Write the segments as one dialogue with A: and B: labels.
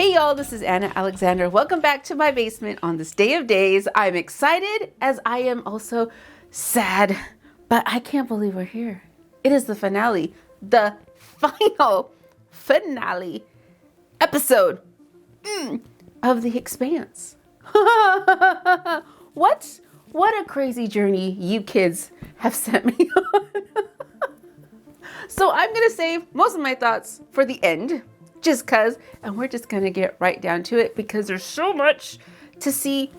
A: Hey y'all, this is Anna Alexander. Welcome back to my basement on this day of days. I'm excited as I am also sad, but I can't believe we're here. It is the finale, the final finale episode of The Expanse. What a crazy journey you kids have sent me on. So I'm gonna save most of my thoughts for the end, just cause, and we're just gonna get right down to it because there's so much to see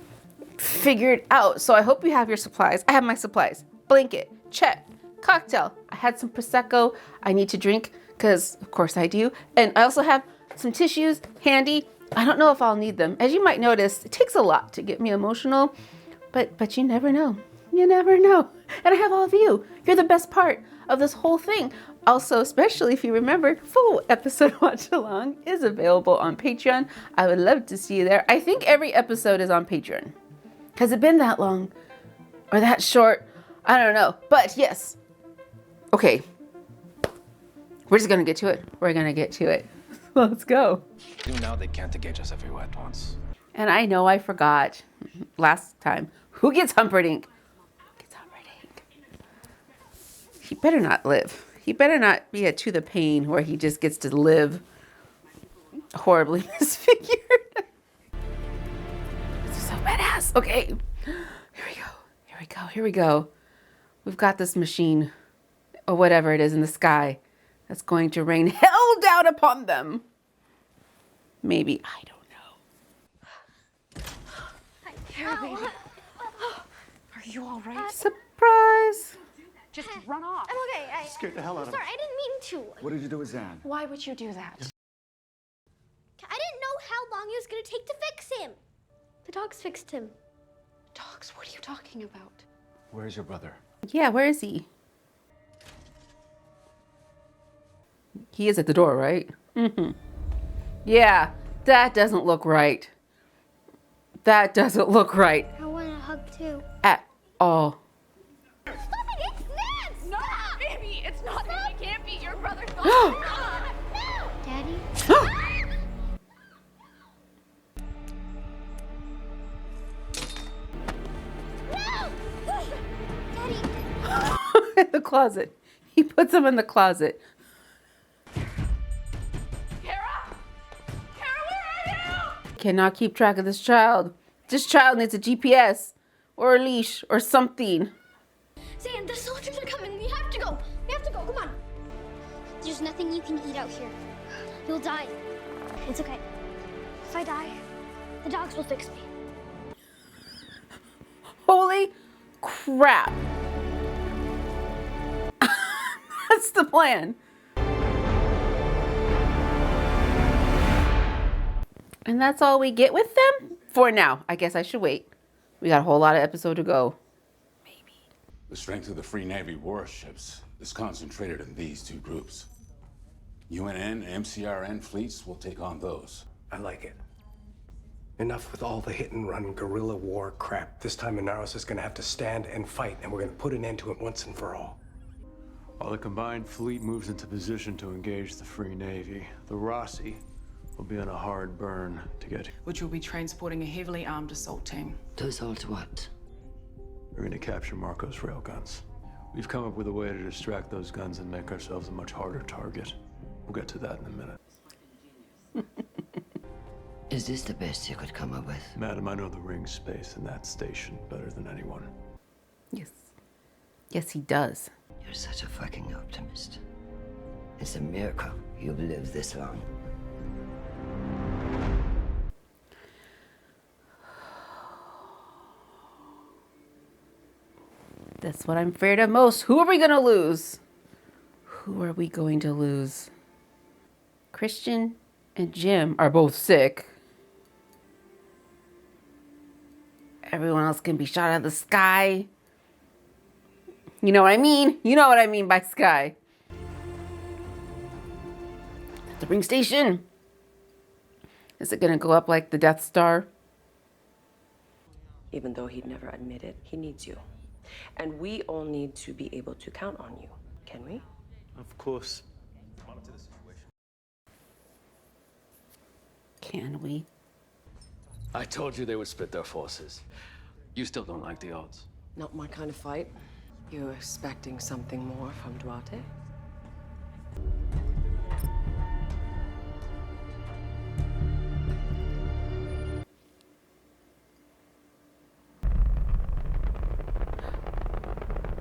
A: figured out. So I hope you have your supplies. I have my supplies. Blanket, check. Cocktail. I had some Prosecco I need to drink because of course I do. And I also have some tissues handy. I don't know if I'll need them. As you might notice, it takes a lot to get me emotional, but you never know. You never know. And I have all of you. You're the best part of this whole thing. Also, especially if you remembered, full episode watch along is available on Patreon. I would love to see you there. I think every episode is on Patreon. Has it been that long or that short? I don't know, but yes. Okay. We're just gonna get to it. We're gonna get to it. Let's go.
B: Now they can't engage us everywhere at once.
A: And I know I forgot last time. Who gets Humperdinck? Gets Humperdinck. He better not live. He better not be a to the pain where he just gets to live horribly misfigured. This is so badass. Okay. Here we go. Here we go. Here we go. We've got this machine or whatever it is in the sky that's going to rain hell down upon them. Maybe. I don't know.
C: Here, baby. Are you all right?
A: Surprise.
C: Just run off.
D: I'm okay.
E: Scared the hell out of
D: Sorry, I didn't mean to.
E: What did you do with Zan?
C: Why would you do that?
D: I didn't know how long it was gonna take to fix him. The dogs fixed him.
C: Dogs, what are you talking about?
E: Where's your brother?
A: Yeah, where is he? He is at the door, right? Mm-hmm. Yeah, that doesn't look right. That doesn't look right
D: I want a hug too.
A: at all.
D: Stop it! It's Nance!
C: No, baby, it's not. I can't be your brother.
D: No! Daddy? No! Daddy!
A: In the closet. He puts him in the closet.
C: Kara, where are you?
A: Cannot keep track of this child. This child needs a GPS or a leash or something.
D: Zan, the soldiers are coming. We have to go. We have to go. Come on. There's nothing you can eat out here. You'll die. It's okay. If I die, the dogs will fix me.
A: Holy crap. That's the plan. And that's all we get with them for now. I guess I should wait. We got a whole lot of episode to go. Maybe.
F: The strength of the Free Navy warships is concentrated in these two groups. UNN and MCRN fleets will take on those.
G: I like it. Enough with all the hit and run guerrilla war crap. This time Inaros is gonna have to stand and fight, and we're gonna put an end to it once and for all.
H: While the combined fleet moves into position to engage the Free Navy, the Rossi will be on a hard burn to get here.
I: Which will be transporting a heavily armed assault team.
J: To assault what?
H: We're going to capture Marco's railguns. We've come up with a way to distract those guns and make ourselves a much harder target. We'll get to that in a minute.
J: Is this the best you could come up with?
H: Madam, I know the ring space in that station better than anyone.
A: Yes. Yes, he does.
J: You're such a fucking optimist. It's a miracle you've lived this long.
A: That's what I'm afraid of most. Who are we going to lose? Who are we going to lose? Christian and Jim are both sick. Everyone else can be shot out of the sky. You know what I mean? You know what I mean by sky. At the ring station. Is it going to go up like the Death Star?
K: Even though he'd never admit it, he needs you. And we all need to be able to count on you. Can we?
H: Of course.
A: Can we?
H: I told you they would split their forces. You still don't like the odds?
K: Not my kind of fight. You're expecting something more from Duarte?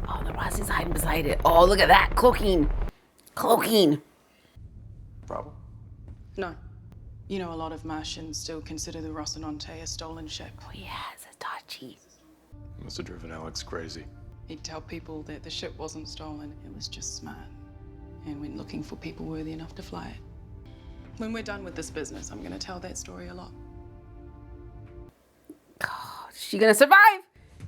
A: Oh, the Rossi's hiding beside it. Oh, look at that. Cloaking. Cloaking.
E: Problem?
I: No. You know, a lot of Martians still consider the Rocinante a stolen ship.
A: Oh, yeah, it's a Dachi.
H: Must have driven Alex crazy.
I: He'd tell people that the ship wasn't stolen, it was just smart. And went looking for people worthy enough to fly it. When we're done with this business, I'm gonna tell that story a lot.
A: Oh, is she gonna survive?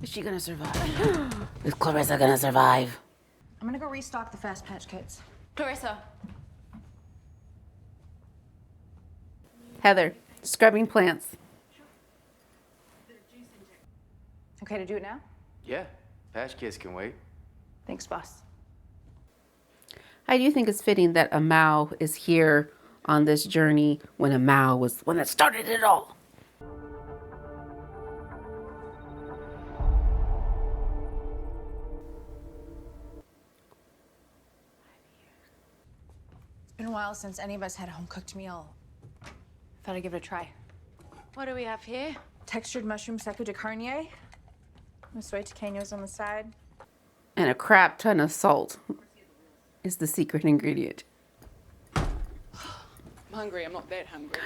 A: Is she gonna survive? Is Clarissa gonna survive?
C: I'm gonna go restock the fast patch kits.
A: Clarissa. Heather, scrubbing plants.
C: Okay to do it now?
L: Yeah, patch kids can wait.
C: Thanks, boss.
A: I do think it's fitting that a Mao is here on this journey when a Mao was the one that started it all.
C: It's been a while since any of us had a home-cooked meal. Thought I'd give it a try.
M: What do we have here?
C: Textured mushroom seco de carne. With soy taqueños on the side.
A: And a crap ton of salt is the secret ingredient.
I: I'm hungry, I'm not that hungry.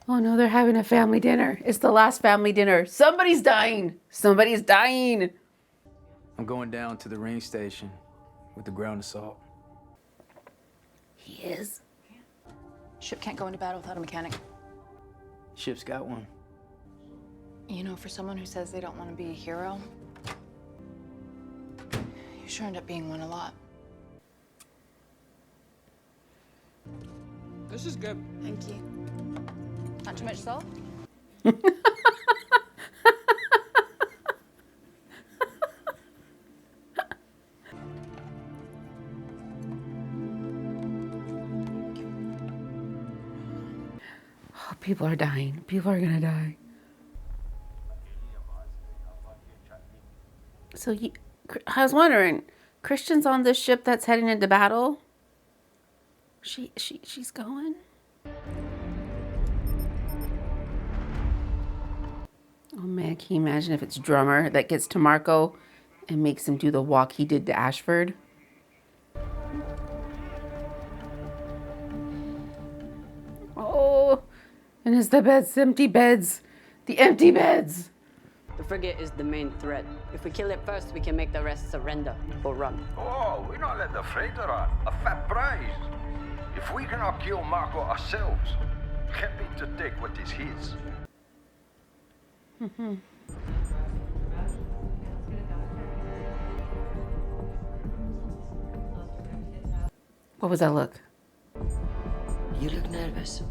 A: Oh no, they're having a family dinner. It's the last family dinner. Somebody's dying. Somebody's dying.
L: I'm going down to the range station with the ground assault.
A: He is.
C: Ship can't go into battle without a mechanic.
L: Ship's got one.
C: You know, for someone who says they don't want to be a hero, you sure end up being one a lot.
I: This is good.
C: Thank you. Not too much salt?
A: Oh, people are dying. People are gonna die. So I was wondering, Christian's on this ship that's heading into battle? She's going? Oh man, can you imagine if it's Drummer that gets to Marco and makes him do the walk he did to Ashford? Oh, and it's the beds, empty beds, the empty beds.
M: The frigate is the main threat. If we kill it first, we can make the rest surrender or run.
N: Oh, we not let the freighter run. A fat prize. If we cannot kill Marco ourselves, can be to take what is his.
A: What was that look?
J: You look nervous.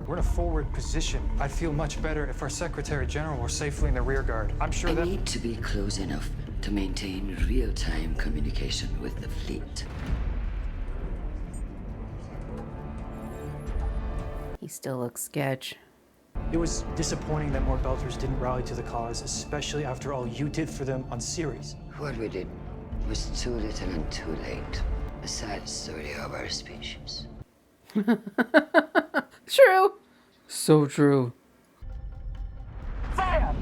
O: We're in a forward position. I'd feel much better if our Secretary General were safely in the rear guard. I'm sure
J: I
O: that...
J: need to be close enough to maintain real-time communication with the fleet.
A: He still looks sketch.
O: It was disappointing that more Belters didn't rally to the cause, especially after all you did for them on Ceres.
J: What we did was too little and too late. A sad story of our species.
A: True. So true.
P: Fire!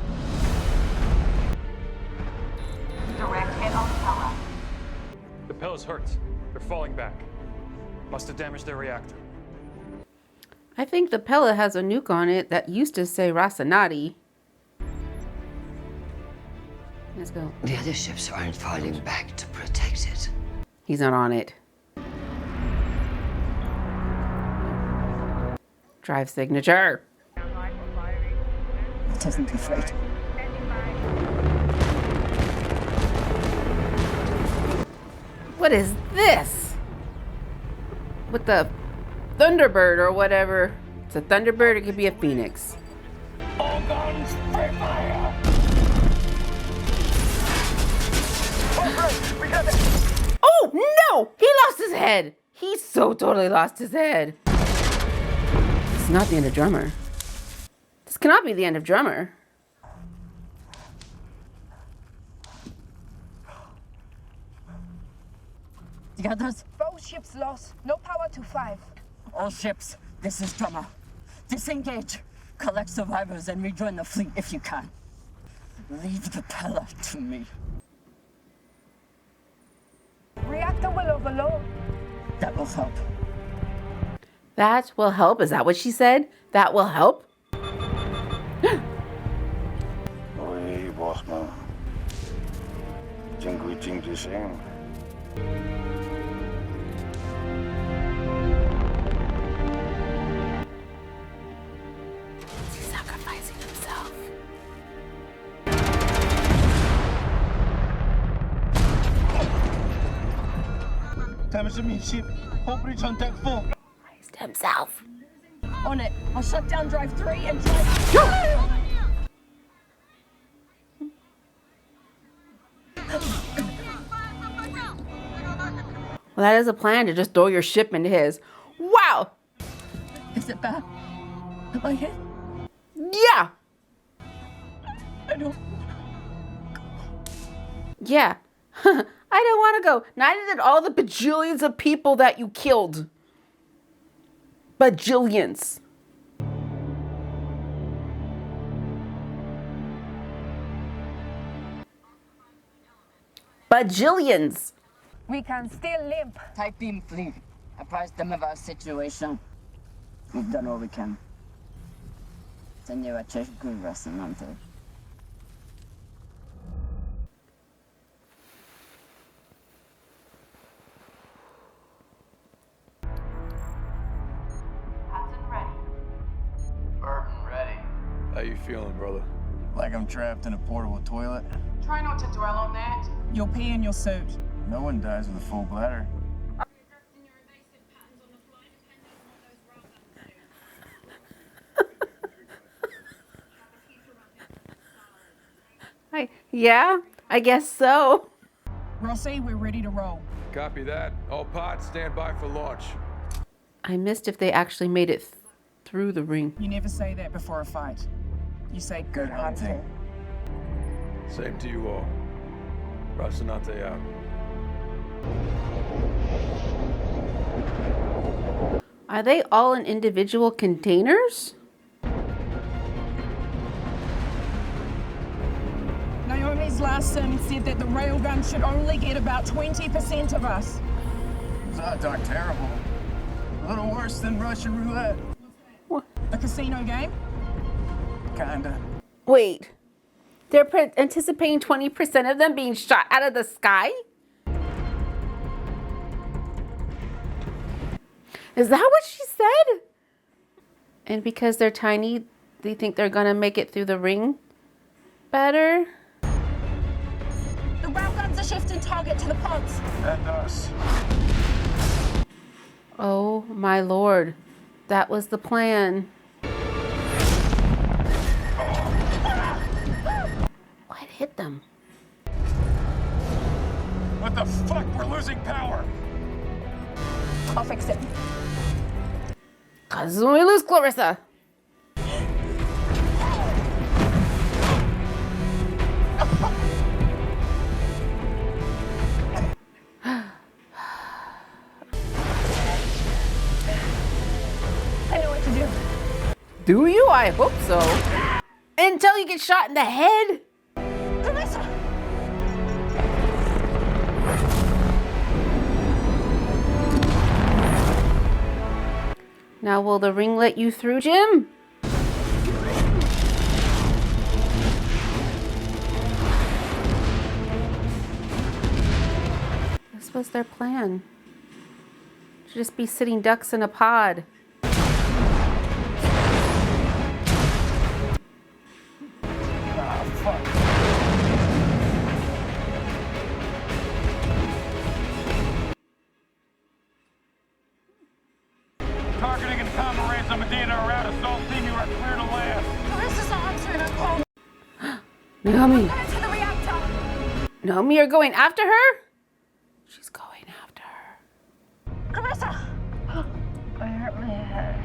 P: Direct hit on Pella.
O: The Pella's hurt. They're falling back. Must have damaged their reactor.
A: I think the Pella has a nuke on it that used to say Rocinante. Let's go.
J: The other ships aren't falling back to protect it.
A: He's not on it. Drive signature.
J: Doesn't be afraid.
A: What is this? With the Thunderbird or whatever. It's a Thunderbird, it could be a Phoenix.
P: All guns, prepare!
A: Oh no! He lost his head! He so totally lost his head. It's not the end of Drummer. This cannot be the end of Drummer.
Q: The others?
C: Both ships lost. No power to 5.
Q: All ships. This is Drummer. Disengage. Collect survivors and rejoin the fleet if you can. Leave the Pella to me.
C: Reactor will overload.
Q: That will help.
A: That will help? Is that what she said? That will help?
N: Oi, bossman. Jing to sing.
A: He's sacrificing himself. Raised himself.
Q: On it. I'll shut down drive 3 and drive...
A: Well, that is a plan to just throw your ship into his. Wow!
Q: Is it bad? Am I hit?
A: Yeah!
Q: I don't...
A: Yeah. I don't want to go. Neither did all the bajillions of people that you killed. Bajillions. Bajillions.
C: We can still limp.
Q: Type beam fleet. Apprise them of our situation. We've done all we can. Señora Cheshku Rasanante.
L: Burton, ready.
H: How you feeling, brother?
L: Like I'm trapped in a portable toilet.
I: Try not to dwell on that.
K: You'll pee in your suit.
L: No one dies with a full bladder.
A: Yeah, I guess so.
K: Rossi, we're ready to roll.
H: Copy that. All pods stand by for launch.
A: I missed if they actually made it through the ring.
K: You never say that before a fight. You say good hunting.
H: Same to you all. Rasanante out.
A: Are they all in individual containers?
K: Naomi's last sermon said that the railgun should only get about 20% of us.
L: It's not darn terrible. A little worse than Russian roulette.
A: What?
K: A casino game?
L: Kinda.
A: Wait. They're anticipating 20% of them being shot out of the sky? Is that what she said? And because they're tiny, they think they're gonna make it through the ring better?
K: The railguns are shifting target to the pods.
N: And us.
A: Oh my lord. That was the plan. What hit them?
N: What the fuck? We're losing power.
C: I'll fix it.
A: Cause when we lose Clarissa.
C: I know what to do.
A: Do you? I hope so. Until you get shot in the head.
C: Clarissa!
A: Now will the ring let you through, Jim? This was their plan. To just be sitting ducks in a pod.
N: Targeting and common ransom Medina around assault team, you are clear to land.
C: Clarissa's answering her call.
A: Naomi.
C: Go to the reactor.
A: Naomi, you're going after her? She's going after her.
C: Clarissa! I hurt my head.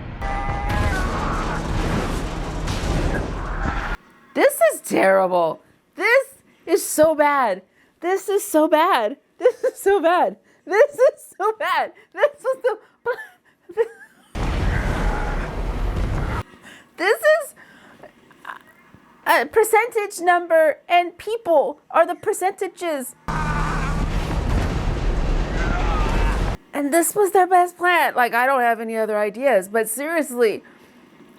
A: This is terrible. This is so bad. This is so bad. This is so bad. This is so bad. This is so. This is a percentage number, and people are the percentages. And this was their best plan. Like, I don't have any other ideas, but seriously,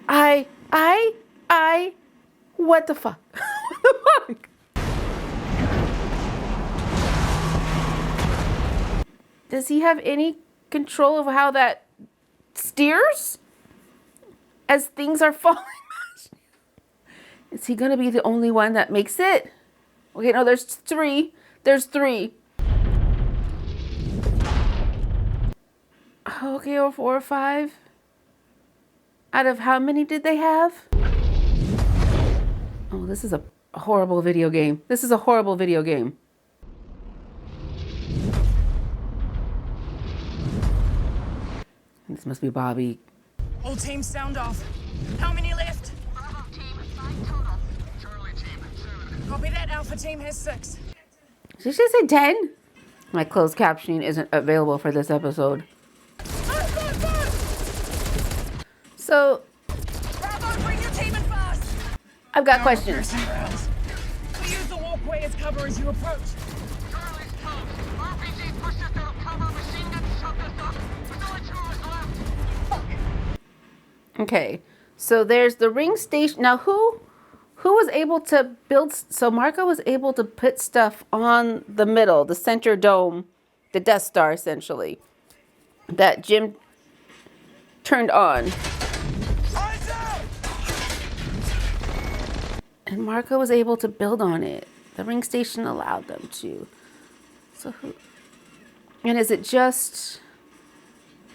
A: what the fuck? What the fuck? Does he have any control of how that steers as things are falling? Is he gonna be the only one that makes it? Okay, no, there's three. There's three. Okay, or 4 or 5. Out of how many did they have? Oh, this is a horrible video game. This is a horrible video game. This must be Bobby.
Q: All teams sound off. How many left?
P: Bravo team, 5 total. Charlie team, 7.
Q: Copy that. Alpha team has 6.
A: Did she say 10? My closed captioning isn't available for this episode. So,
Q: Bravo, bring your team in fast.
A: I've got questions.
Q: We use the walkway as cover as you approach.
P: Charlie's close. RPG pushed us out of cover. Machine guns shoved us up. There's only 2 of us left.
A: Okay, so there's the ring station. Now, who was able to build? So Marco was able to put stuff on the middle, the center dome, the Death Star, essentially, that Jim turned on. And Marco was able to build on it. The ring station allowed them to. So who? And is it just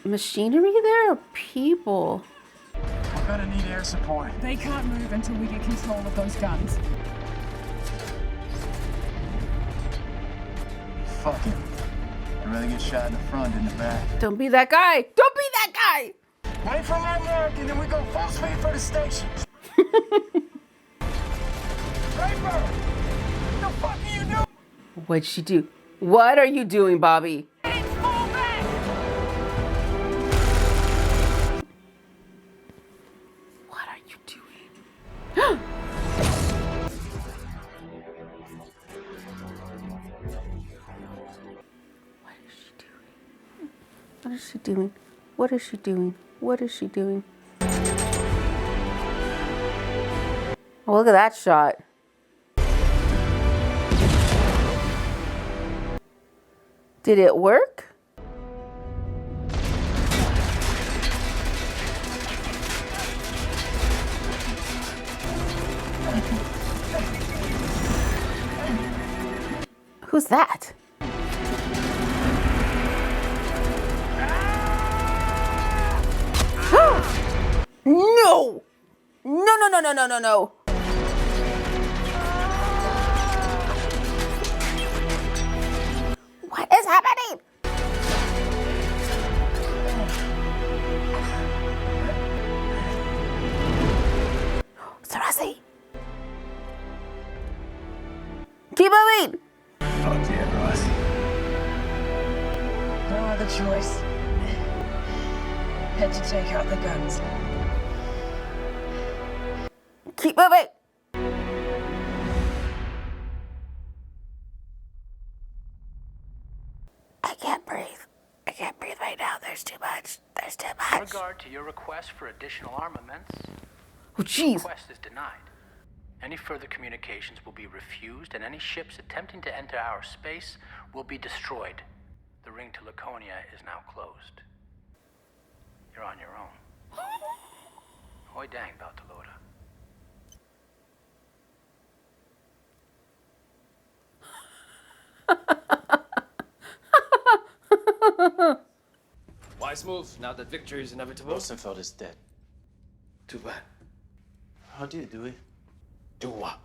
A: machinery there or people?
L: We're gonna need air support.
Q: They can't move until we get control of those guns.
L: Fuck it. I'd rather get shot in the front than the back.
A: Don't be that guy. Don't be that guy.
L: Wait for my mark and then we go full speed for the station. Draper! What the fuck are you doing?
A: What'd she do? What are you doing, Bobby? What are you doing? What is she doing? What is she doing? What is she doing? Oh, look at that shot. Did it work? Who's that? No! No, no, no, no, no, no, no. What is happening? Sarasi! Keep moving!
L: Oh dear, Ross.
Q: No other choice. Had to take out the guns.
A: Keep moving! I can't breathe. I can't breathe right now. There's too much. There's too much.
R: In regard to your request for additional armaments,
A: oh, jeez.
R: request is denied. Any further communications will be refused, and any ships attempting to enter our space will be destroyed. The ring to Laconia is now closed. You're on your own. Hoy dang, Baltalota.
E: Wise move, now that victory is inevitable.
B: Rosenfeld is dead.
E: Too bad.
B: How do you do it?
E: Do what?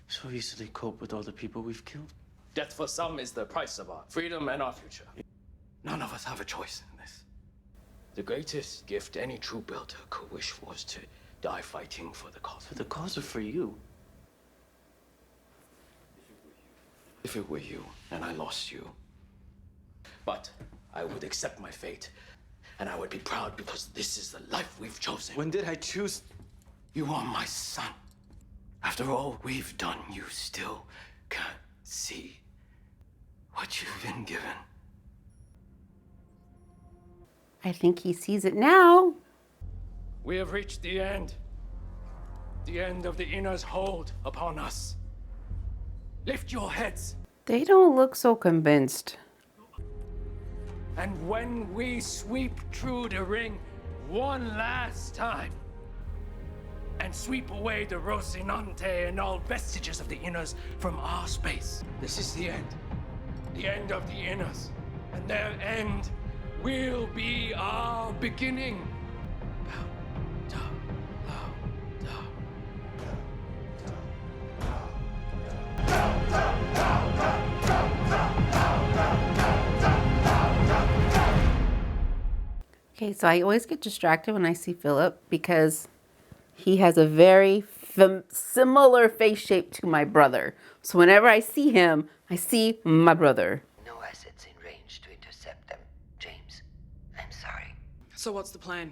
B: So easily cope with all the people we've killed.
E: Death for some is the price of our freedom and our future. None of us have a choice in this. The greatest gift any true builder could wish was to die fighting for the cause.
B: For the cause or for you?
E: if it were you and I lost you. But I would accept my fate, and I would be proud because this is the life we've chosen.
B: When did I choose?
E: You are my son. After all we've done, you still can't see what you've been given.
A: I think he sees it now.
E: We have reached the end of the Inner's hold upon us. Lift your heads.
A: They don't look so convinced.
E: And when we sweep through the ring one last time and sweep away the Rocinante and all vestiges of the Inners from our space, this is the end of the Inners, and their end will be our beginning.
A: Okay, so I always get distracted when I see Philip because he has a very similar face shape to my brother. So whenever I see him, I see my brother.
J: No assets in range to intercept them, James. I'm sorry.
I: So what's the plan?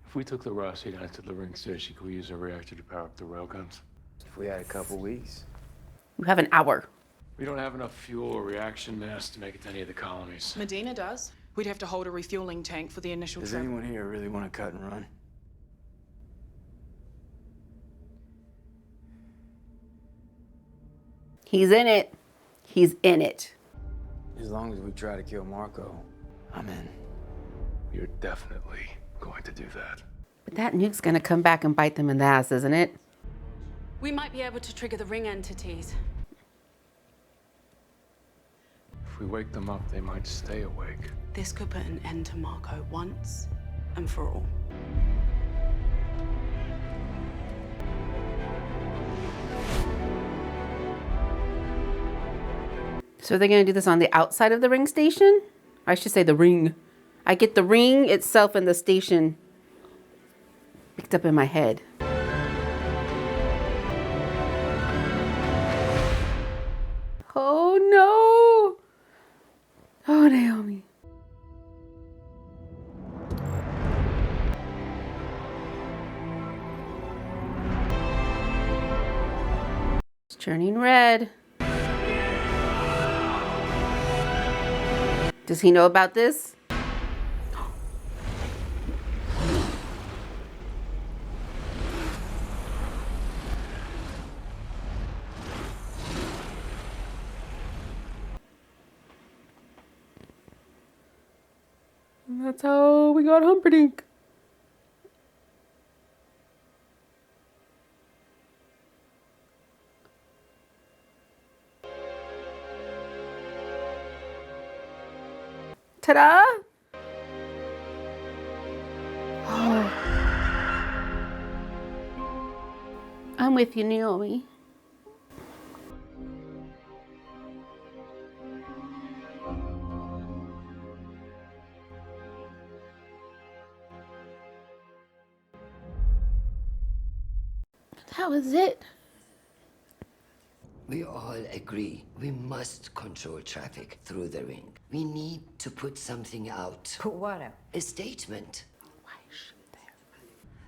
H: If we took the Rossi down to the ring station, could we use a reactor to power up the railguns?
L: If we had a couple weeks.
A: We have an hour.
H: We don't have enough fuel or reaction mass to make it to any of the colonies.
I: Medina does. We'd have to hold a refueling tank for the initial
L: Does
I: trip.
L: anyone here really want to cut and run?
A: He's in it. He's in it.
L: As long as we try to kill Marco, I'm in.
H: You're definitely going to do that.
A: But that nuke's gonna come back and bite them in the ass, isn't it?
M: We might be able to trigger the ring entities.
H: If we wake them up, they might stay awake.
M: This could put an end to Marco once and for all.
A: So they're gonna do this on the outside of the ring station? I should say the ring. I get the ring itself and the station mixed up in my head. Oh no! Oh, Naomi. It's turning red. Does he know about this? And that's how we got Humperdinck. Ta-da! Oh. I'm with you, Naomi. That was it.
J: We all agree we must control traffic through the ring. We need to put something out.
Q: Put what out?
J: A statement.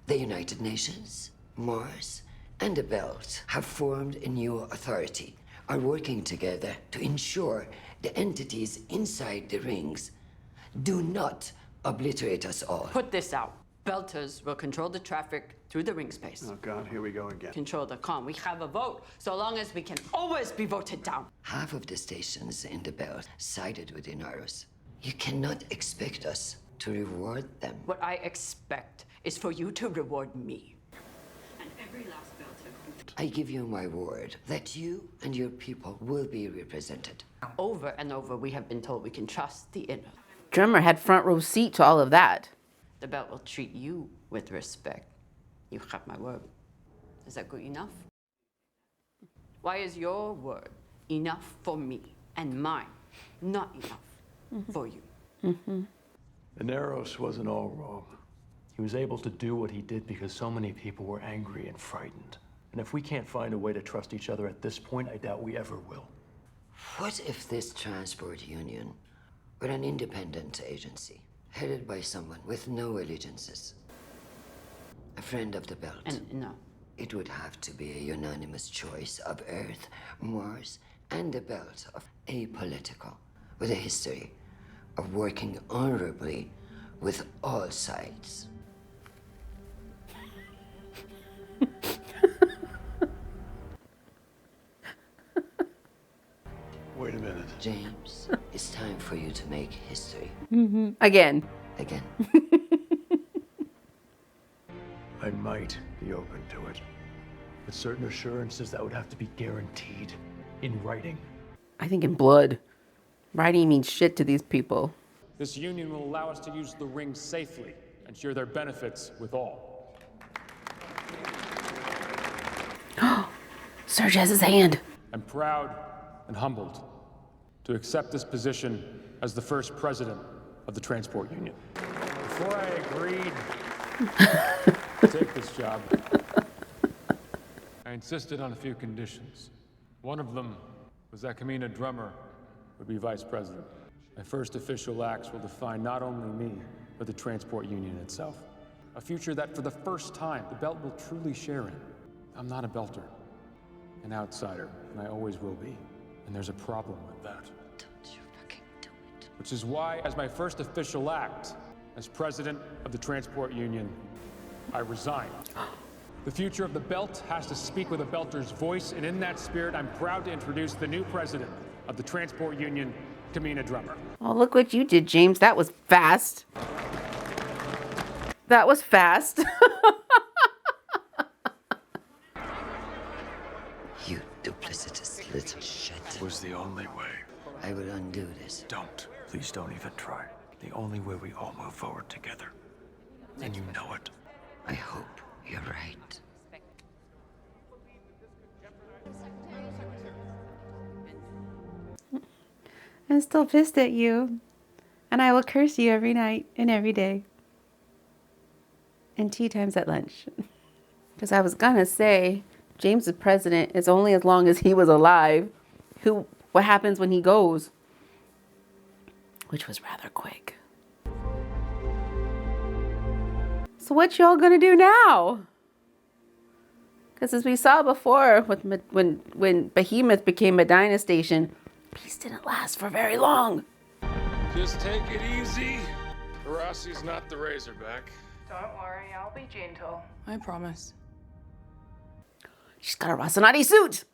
J: The United Nations, Mars, and the Belt have formed a new authority, are working together to ensure the entities inside the rings do not obliterate us all.
M: Put this out. Belters will control the traffic through the ring space.
H: Oh God, here we go again.
M: Control the comm. We have a vote, so long as we can always be voted down.
J: Half of the stations in the Belt sided with Inaros. You cannot expect us to reward them.
M: What I expect is for you to reward me. And every last Belter.
J: I give you my word that you and your people will be represented.
M: Over and over, we have been told we can trust the Inner.
A: Drummer had front row seat to all of that.
M: The Belt will treat you with respect. You have my word. Is that good enough? Why is your word enough for me and mine not enough for you?
H: Inaros wasn't all wrong. He was able to do what he did because so many people were angry and frightened. And if we can't find a way to trust each other at this point, I doubt we ever will.
J: What if this transport union were an independent agency, headed by someone with no allegiances? A friend of the belt.
M: And no.
J: It would have to be a unanimous choice of Earth, Mars, and the belt, of apolitical, with a history of working honorably with all sides.
H: Wait a minute.
J: James, it's time for you to make history.
A: Again.
J: Again.
H: I might be open to it. With certain assurances that would have to be guaranteed in writing.
A: I think in blood. Writing means shit to these people.
S: This union will allow us to use the rings safely and share their benefits with all.
A: Serge has his hand.
S: I'm proud and humbled to accept this position as the first president of the transport union. Before I agreed to take this job, I insisted on a few conditions. One of them was that Kamina Drummer would be vice president. My first official acts will define not only me, but the transport union itself. A future that for the first time, the belt will truly share in. I'm not a belter, an outsider, and I always will be. And there's a problem with that.
J: Don't you fucking do it.
S: Which is why, as my first official act, as president of the transport union, I resign. The future of the belt has to speak with a belter's voice, and in that spirit, I'm proud to introduce the new president of the transport union, Kamina Drummer.
A: Oh, look what you did, James. That was fast. That was fast.
J: You duplicitous little shit.
H: It was the only way.
J: I will undo this.
H: Don't. Please don't even try. The only way we all move forward together. And you know it.
J: I hope you're right.
A: I'm still pissed at you. And I will curse you every night and every day. And 2 times at lunch. Because I was gonna say, James the president is only as long as he was alive. What happens when he goes? Which was rather quick. So what y'all gonna do now? Because as we saw before, when Behemoth became Medina Station, peace didn't last for very long.
S: Just take it easy. Rossi's not the Razorback.
C: Don't worry, I'll be gentle.
I: I promise.
A: She's got a Rocinante suit.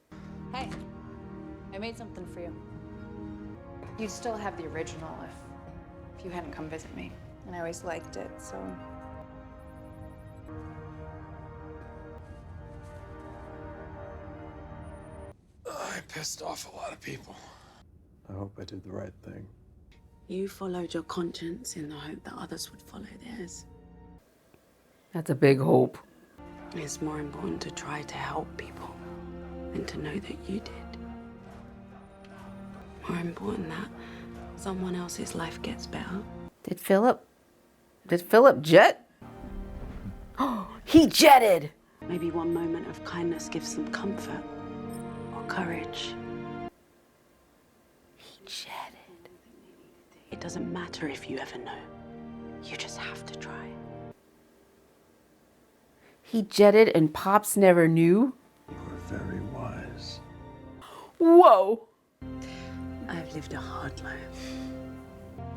C: Hey, I made something for you. You'd still have the original if you hadn't come visit me. And I always liked it, so.
S: I pissed off a lot of people.
H: I hope I did the right thing.
M: You followed your conscience in the hope that others would follow theirs.
A: That's a big hope.
M: It's more important to try to help people than to know that you did. More important that someone else's life gets better.
A: Did Philip jet? Oh, he jetted.
M: Maybe one moment of kindness gives them comfort or courage.
A: He jetted.
M: It doesn't matter if you ever know. You just have to try.
A: He jetted and Pops never knew?
H: You were very wise.
A: Whoa.
M: I've lived a hard life.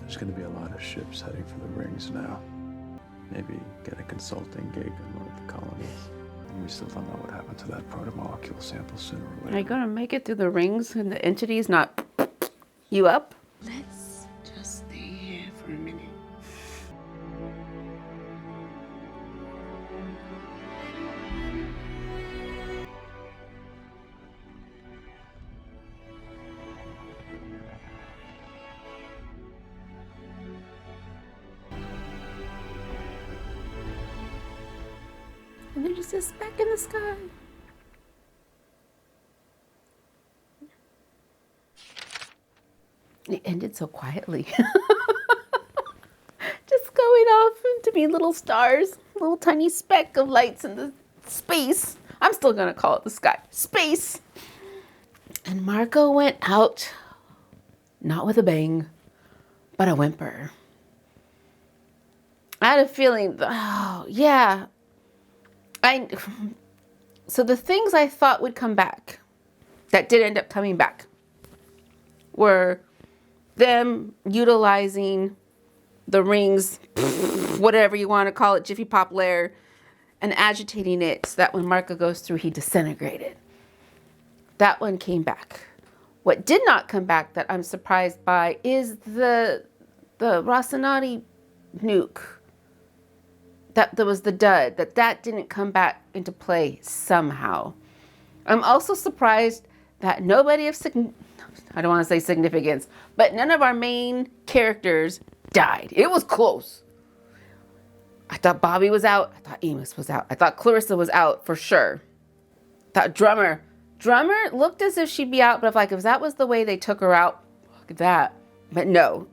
H: There's going to be a lot of ships heading for the rings now. Maybe get a consulting gig in one of the colonies. And we still don't know what happened to that proto-molecule sample sooner or later.
A: Are you gonna make it through the rings and the entity's not you up?
M: Let's just stay here for a minute.
A: And there's just a speck in the sky. It ended so quietly. Just going off to be little stars, little tiny speck of lights in the space. I'm still gonna call it the sky. Space. And Marco went out, not with a bang, but a whimper. I had a feeling, oh, yeah. So the things I thought would come back that did end up coming back were them utilizing the rings, whatever you want to call it, Jiffy Pop lair, and agitating it so that when Marco goes through, he disintegrated. That one came back. What did not come back that I'm surprised by is the Rocinante nuke. That there was the dud, that didn't come back into play somehow. I'm also surprised that nobody of I don't want to say significance, but none of our main characters died. It was close. I thought Bobby was out. I thought Amos was out. I thought Clarissa was out for sure. I thought Drummer looked as if she'd be out, but if that was the way they took her out, look at that. But no,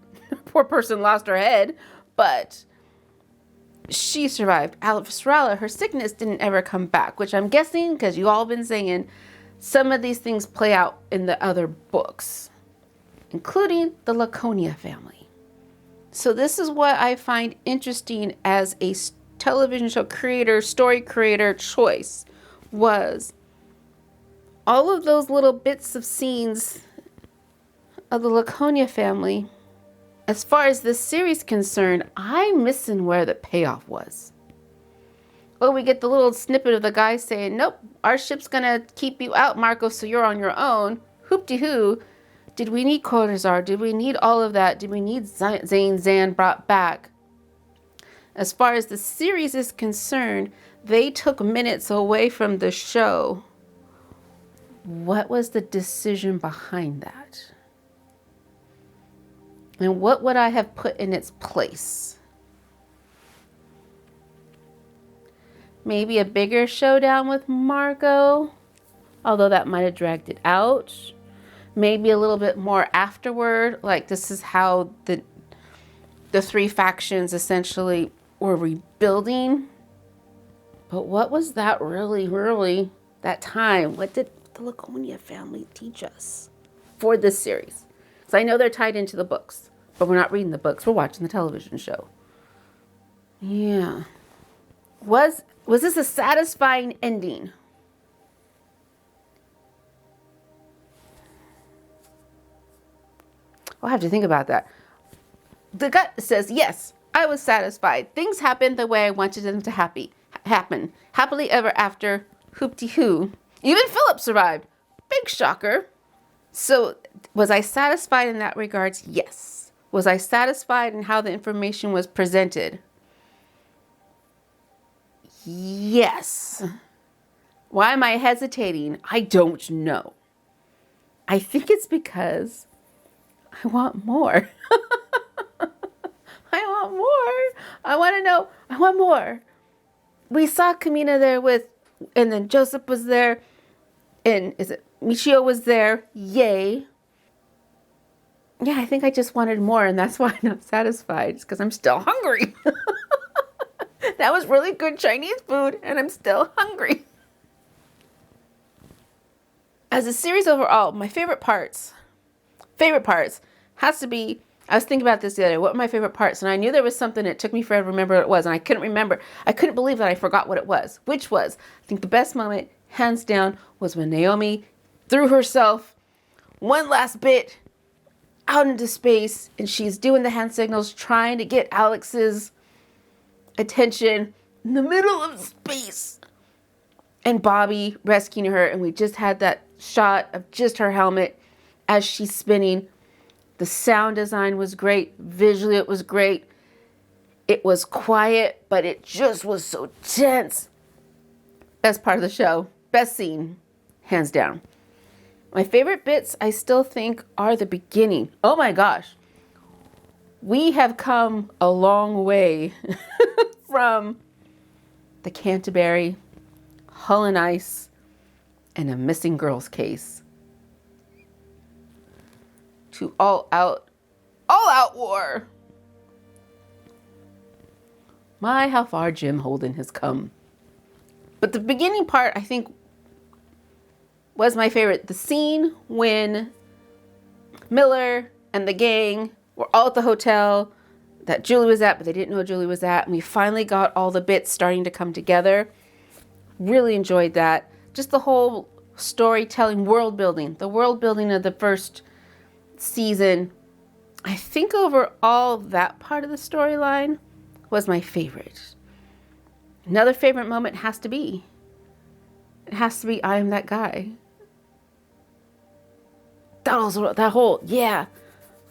A: poor person lost her head, but she survived. Alvarella, her sickness didn't ever come back, which I'm guessing, because you all been saying, some of these things play out in the other books, including the Laconia family. So this is what I find interesting as a television show creator, story creator choice, was all of those little bits of scenes of the Laconia family. As far as this series is concerned, I'm missing where the payoff was. Well, we get the little snippet of the guy saying, nope, our ship's gonna keep you out, Marco, so you're on your own. Hoop-de-hoo. Did we need Cortazar? Did we need all of that? Did we need Zane Zan brought back? As far as the series is concerned, they took minutes away from the show. What was the decision behind that? And what would I have put in its place? Maybe a bigger showdown with Marco, although that might have dragged it out. Maybe a little bit more afterward, like this is how the three factions essentially were rebuilding. But what was that really, that time? What did the Laconia family teach us for this series? So I know they're tied into the books, but we're not reading the books. We're watching the television show. Yeah. Was this a satisfying ending? I'll have to think about that. The gut says, yes, I was satisfied. Things happened the way I wanted them to happen. Happily ever after, hoop-de-hoo. Even Philip survived. Big shocker. So was I satisfied in that regards? Yes. Was I satisfied in how the information was presented? Yes. Why am I hesitating? I don't know. I think it's because I want more. I want more. I want to know. I want more. We saw Kamina there and then Joseph was there, and Michio was there. Yay. Yeah, I think I just wanted more, and that's why I'm not satisfied. It's because I'm still hungry. That was really good Chinese food, and I'm still hungry. As a series overall, my favorite parts has to be, I was thinking about this the other day, what were my favorite parts? And I knew there was something that took me forever to remember what it was, and I couldn't remember. I couldn't believe that I forgot what it was, which was, I think the best moment, hands down, was when Naomi threw herself one last bit out into space, and she's doing the hand signals, trying to get Alex's attention in the middle of space. And Bobby rescuing her, and we just had that shot of just her helmet as she's spinning. The sound design was great. Visually, it was great. It was quiet, but it just was so tense. Best part of the show. Best scene, hands down. My favorite bits, I still think, are the beginning. Oh my gosh. We have come a long way from the Canterbury, Hull and Ice, and a missing girls case to all out war. My, how far Jim Holden has come. But the beginning part, I think, was my favorite. The scene when Miller and the gang were all at the hotel that Julie was at, but they didn't know Julie was at. And we finally got all the bits starting to come together. Really enjoyed that. Just the whole storytelling, world building, the world building of the first season. I think overall that part of the storyline was my favorite. Another favorite moment has to be, I am that guy. That whole, yeah,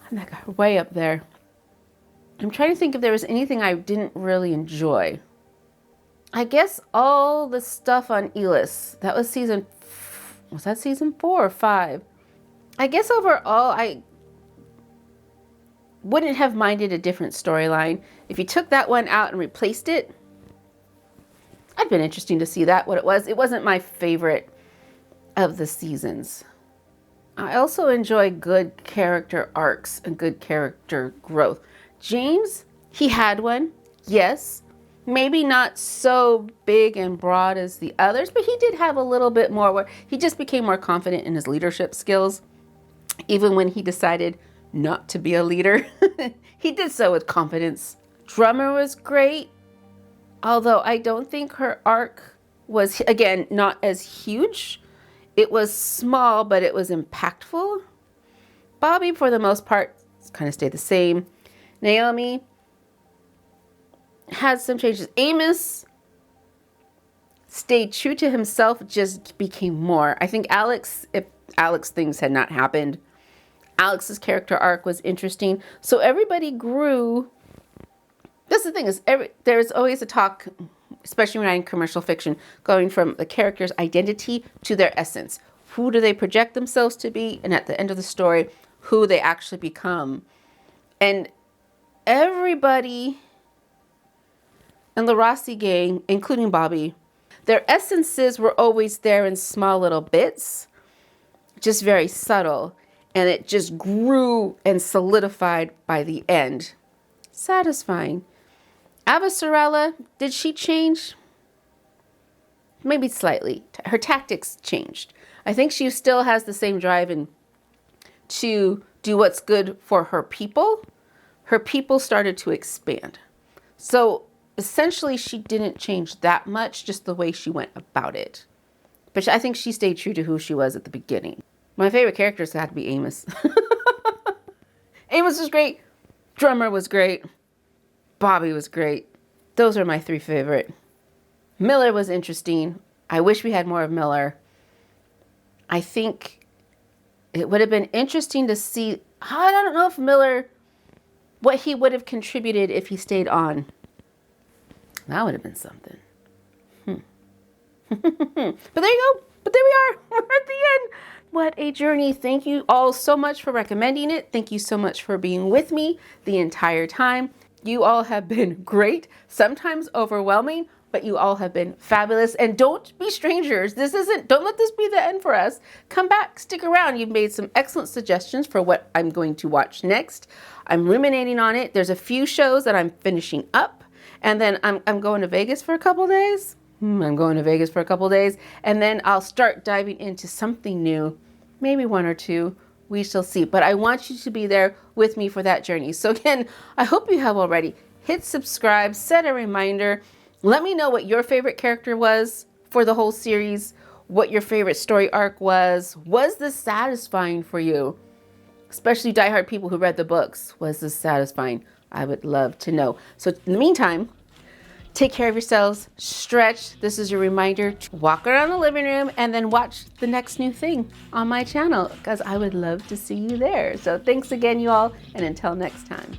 A: I'm that guy, way up there. I'm trying to think if there was anything I didn't really enjoy. I guess all the stuff on Elis, that was season 4 or 5? I guess overall, I wouldn't have minded a different storyline. If you took that one out and replaced it, I'd been interesting to see that, what it was. It wasn't my favorite of the seasons. I also enjoy good character arcs and good character growth. James, he had one, yes. Maybe not so big and broad as the others, but he did have a little bit more where he just became more confident in his leadership skills. Even when he decided not to be a leader, he did so with confidence. Drummer was great, although I don't think her arc was, again, not as huge. It was small, but it was impactful. Bobby, for the most part, kind of stayed the same. Naomi had some changes. Amos stayed true to himself, just became more. I think Alex, if Alex things had not happened, Alex's character arc was interesting. So everybody grew. That's the thing, is there's always a talk, especially when I'm in commercial fiction, going from the character's identity to their essence. Who do they project themselves to be? And at the end of the story, who they actually become. And everybody in the Rossi gang, including Bobby, their essences were always there in small little bits, just very subtle. And it just grew and solidified by the end. Satisfying. Ava Sorella, did she change? Maybe slightly. Her tactics changed. I think she still has the same drive to do what's good for her people. Her people started to expand. So essentially she didn't change that much, just the way she went about it. But I think she stayed true to who she was at the beginning. My favorite characters had to be Amos. Amos was great. Drummer was great. Bobby was great. Those are my 3 favorite. Miller was interesting. I wish we had more of Miller. I think it would have been interesting to see, I don't know if Miller, what he would have contributed if he stayed on. That would have been something. But there you go. But there we are. We're at the end. What a journey. Thank you all so much for recommending it. Thank you so much for being with me the entire time. You all have been great, sometimes overwhelming, but you all have been fabulous. And don't be strangers. Don't let this be the end for us. Come back, stick around. You've made some excellent suggestions for what I'm going to watch next. I'm ruminating on it. There's a few shows that I'm finishing up, and then I'm going to Vegas for a couple days. I'm going to Vegas for a couple days, and then I'll start diving into something new, maybe 1 or 2. We shall see. But I want you to be there with me for that journey. So again, I hope you have already. Hit subscribe, set a reminder. Let me know what your favorite character was for the whole series, what your favorite story arc was. Was this satisfying for you? Especially diehard people who read the books. Was this satisfying? I would love to know. So in the meantime, take care of yourselves, stretch. This is your reminder to walk around the living room and then watch the next new thing on my channel, because I would love to see you there. So thanks again, you all, and until next time.